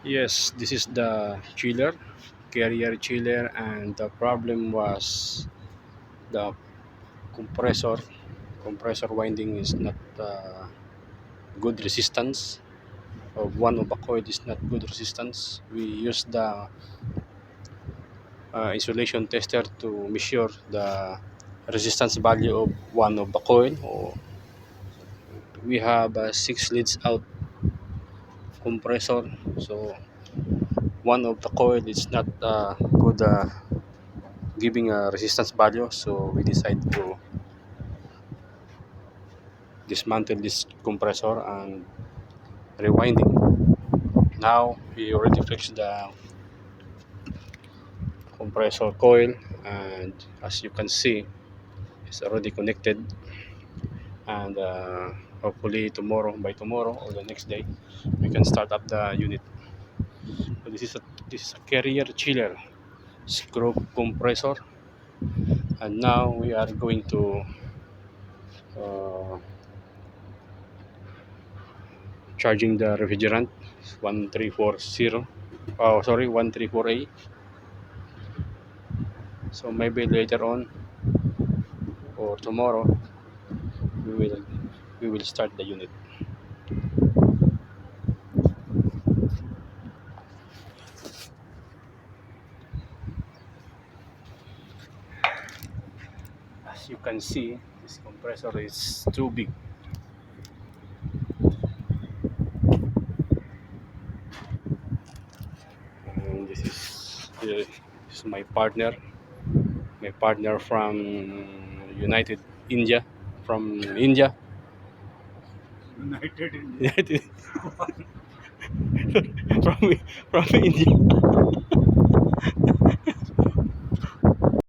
Yes, this is the chiller, carrier chiller, and the problem was the compressor. Compressor winding is not good resistance. One of the coil is not good resistance. We use the insulation tester to measure the resistance value of one of the coil. We have 6 leads out compressor, so one of the coil is not good giving a resistance value, so we decide to dismantle this compressor and rewinding. Now we already fixed the compressor coil, and as you can see it's already connected, and hopefully by tomorrow or the next day we can start up the unit. So this is a carrier chiller screw compressor, and now we are going to uh, charging the refrigerant 1340, oh sorry, 134A. So maybe later on or tomorrow we will we will start the unit. As you can see, this compressor is too big. And this is my partner from United India, from India. United India. United from from India.